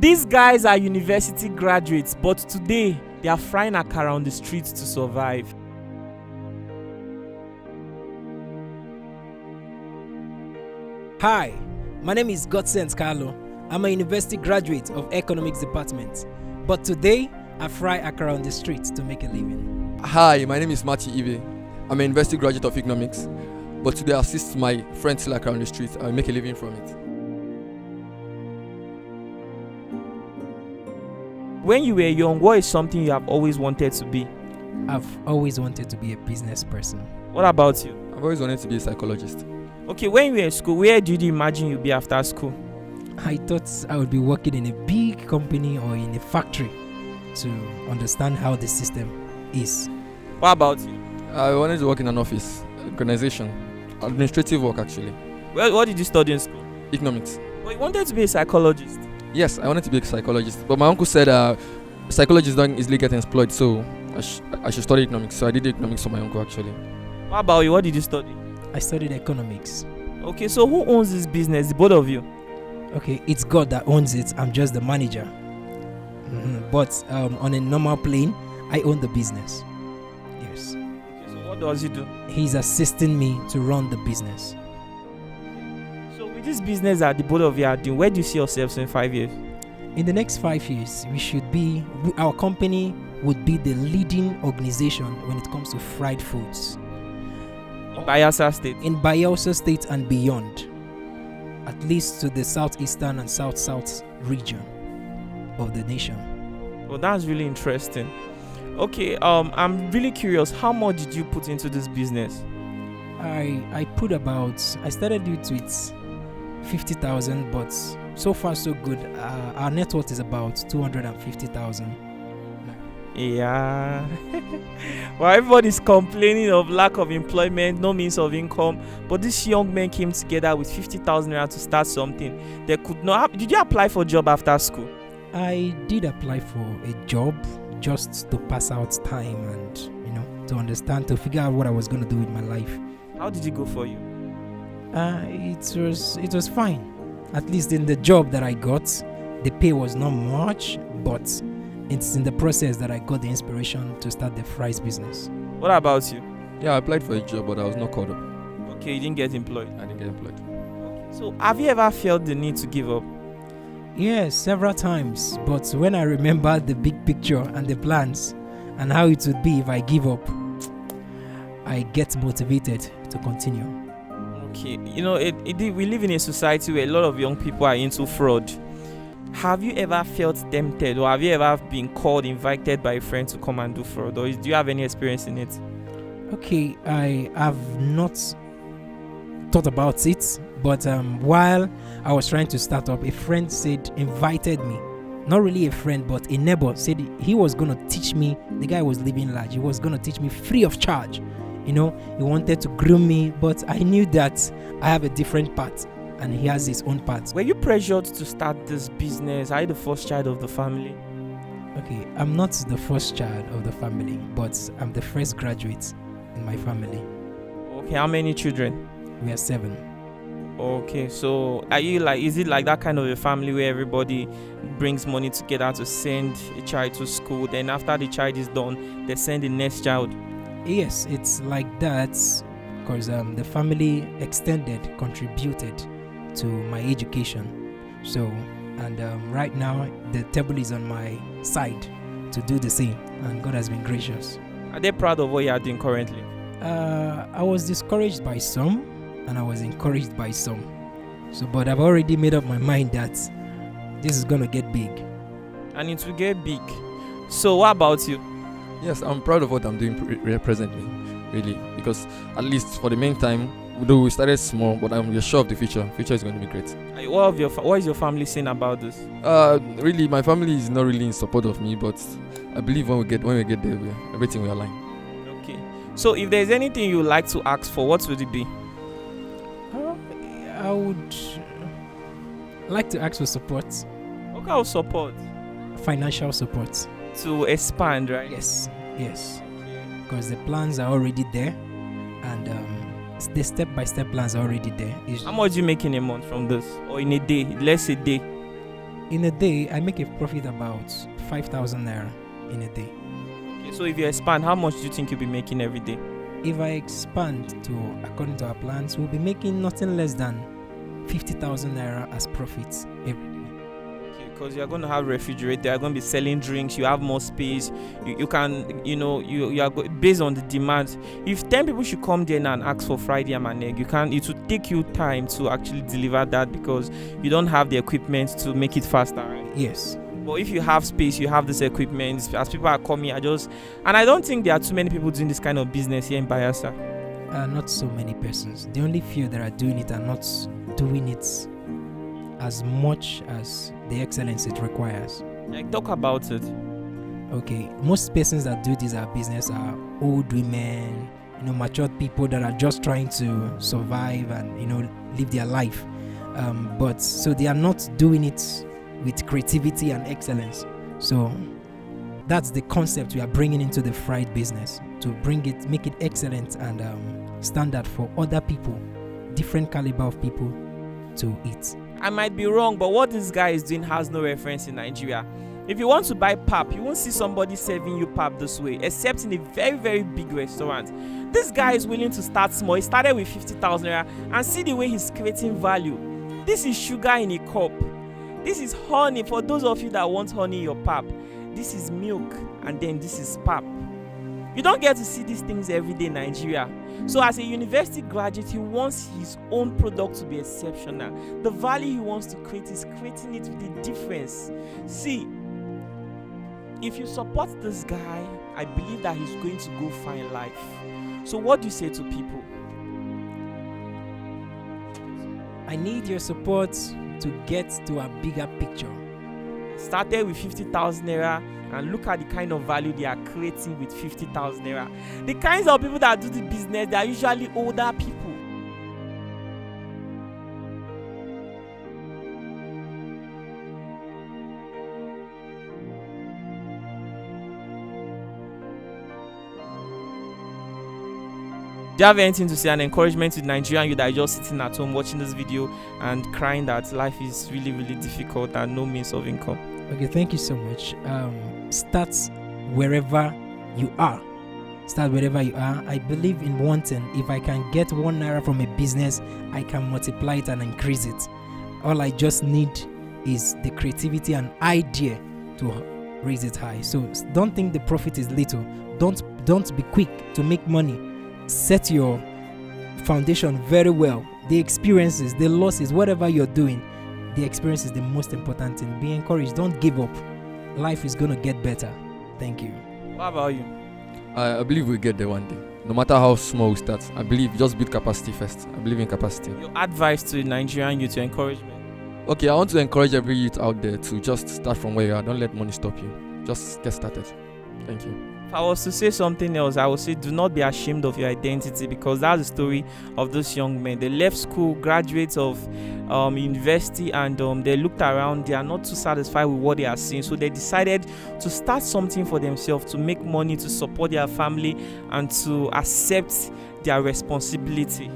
These guys are university graduates, but today they are frying akara on the streets to survive. Hi, my name is Godsense Carlo. I'm a university graduate of Economics Department, but today I fry akara on the streets to make a living. Hi, my name is Matthew Ive. I'm a university graduate of Economics, but today I assist my friends sell akara on the streets and make a living from it. When you were young, what is something you have always wanted to be? I've always wanted to be a business person. What about you? I've always wanted to be a psychologist. Okay, when you were in school, where did you imagine you'd be after school? I thought I would be working in a big company or in a factory to understand how the system is. What about you? I wanted to work in an office, organization, administrative work actually. Well, what did you study in school? Economics. Well, you wanted to be a psychologist. Yes, I wanted to be a psychologist, but my uncle said psychologists don't easily get employed, so I should study economics. So I did economics for my uncle actually. What about you? What did you study? I studied economics. Okay, so who owns this business? The both of you? Okay, it's God that owns it. I'm just the manager. But on a normal plane, I own the business. Yes. Okay, so what does he do? He's assisting me to run the business. So with this business that the both of you are doing, where do you see yourselves in 5 years? In the next 5 years, our company would be the leading organization when it comes to fried foods. In Bayelsa State? In Bayelsa State and beyond. At least to the southeastern and south-south region of the nation. Well, that's really interesting. Okay, I'm really curious. How much did you put into this business? I started it with 50,000, but so far so good. Our net worth is about 250,000. Yeah. Well, everybody's complaining of lack of employment, no means of income, but these young men came together with 50,000 naira to start something. They could not. Did you apply for a job after school? I did apply for a job just to pass out time and to understand, to figure out what I was going to do with my life. How did it go for you? It was fine. At least in the job that I got, the pay was not much, but it's in the process that I got the inspiration to start the fries business. What about you? Yeah, I applied for a job, but I was not called up. Okay, you didn't get employed. I didn't get employed. So have you ever felt the need to give up? Yes, several times. But when I remember the big picture and the plans and how it would be if I give up, I get motivated to continue. Okay, we live in a society where a lot of young people are into fraud. Have you ever felt tempted, or have you ever been invited by a friend to come and do fraud, or do you have any experience in it? Okay, I have not thought about it, but while I was trying to start up, a friend invited me. Not really a friend, but a neighbor said he was going to teach me. The guy was living large. He was going to teach me free of charge. He wanted to groom me, but I knew that I have a different path and he has his own path. Were you pressured to start this business? Are you the first child of the family? Okay, I'm not the first child of the family, but I'm the first graduate in my family. Okay, how many children? We are 7. Okay, so is it like that kind of a family where everybody brings money together to send a child to school, then after the child is done, they send the next child? Yes, it's like that because the family extended contributed to my education. So, and right now the table is on my side to do the same, and God has been gracious. Are they proud of what you are doing currently? I was discouraged by some and I was encouraged by some. So, but I've already made up my mind that this is gonna get big. And it will get big. So what about you? Yes, I'm proud of what I'm doing presently, really, because at least for the meantime, though we started small, but I'm sure of the future. Future is going to be great. What is your family saying about this? Really, my family is not really in support of me, but I believe when we get there, everything will align. Okay. So if there's anything you would like to ask for, what would it be? I would like to ask for support. What kind of support? Financial support. To expand, right? Yes. Because the plans are already there, and the step-by-step plans are already there. How much do you make in a month from this, or in a day? Let's say day. in a day, I make a profit about 5,000 naira in a day. Okay, so if you expand, how much do you think you'll be making every day? If I expand to according to our plans, we'll be making nothing less than 50,000 naira as profits every day. Because you're going to have refrigerator, you're going to be selling drinks, you have more space, you can, you are based on the demand. If 10 people should come there and ask for fried yam and egg, it will take you time to actually deliver that because you don't have the equipment to make it faster, right? Yes. But if you have space, you have this equipment, as people are coming, and I don't think there are too many people doing this kind of business here in Bayelsa. Not so many persons. The only few that are doing it are not doing it as much as the excellence it requires. Like, talk about it. Okay, most persons that do this business are old women, matured people that are just trying to survive and live their life. But so they are not doing it with creativity and excellence. So that's the concept we are bringing into the fried business, to make it excellent and standard for other people, different caliber of people to eat. I might be wrong, but what this guy is doing has no reference in Nigeria. If you want to buy pap, you won't see somebody serving you pap this way, except in a very, very big restaurant. This guy is willing to start small. He started with 50,000 naira, and see the way he's creating value. This is sugar in a cup. This is honey for those of you that want honey in your pap. This is milk, and then this is pap. You don't get to see these things every day in Nigeria. So as a university graduate, he wants his own product to be exceptional. The value he wants to create is creating it with a difference. See, if you support this guy, I believe that he's going to go far in life. So what do you say to people? I need your support to get to a bigger picture. Started with 50,000 naira, and look at the kind of value they are creating with 50,000 naira. The kinds of people that do the business, they are usually older people. Do you have anything to say, an encouragement to Nigerian youth that are just sitting at home watching this video and crying that life is really, really difficult and no means of income? Okay, thank you so much. Start wherever you are. Start wherever you are. I believe in one thing. If I can get 1 naira from a business, I can multiply it and increase it. All I just need is the creativity and idea to raise it high. So don't think the profit is little. Don't be quick to make money. Set your foundation very well. The experiences, the losses, whatever you're doing, the experience is the most important thing. Be encouraged. Don't give up. Life is going to get better. Thank you. What about you? I believe we'll get there one day. No matter how small we start, I believe just build capacity first. I believe in capacity. Your advice to Nigerian youth, your encouragement? Okay, I want to encourage every youth out there to just start from where you are. Don't let money stop you. Just get started. Thank you. If I was to say something else, I would say do not be ashamed of your identity, because that's the story of those young men. They left school, graduates of university, and they looked around. They are not too satisfied with what they are seeing, so they decided to start something for themselves, to make money, to support their family, and to accept their responsibility.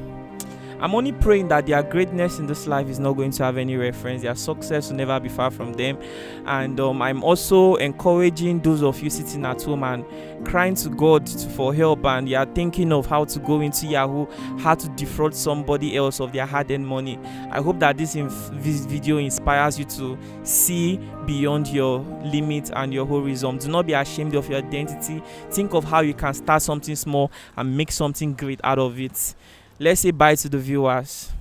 I'm only praying that their greatness in this life is not going to have any reference. Their success will never be far from them. And I'm also encouraging those of you sitting at home and crying to God for help, and you are thinking of how to go into Yahoo, how to defraud somebody else of their hard-earned money. I hope that this video inspires you to see beyond your limit and your horizon. Do not be ashamed of your identity. Think of how you can start something small and make something great out of it. Let's say bye to the viewers.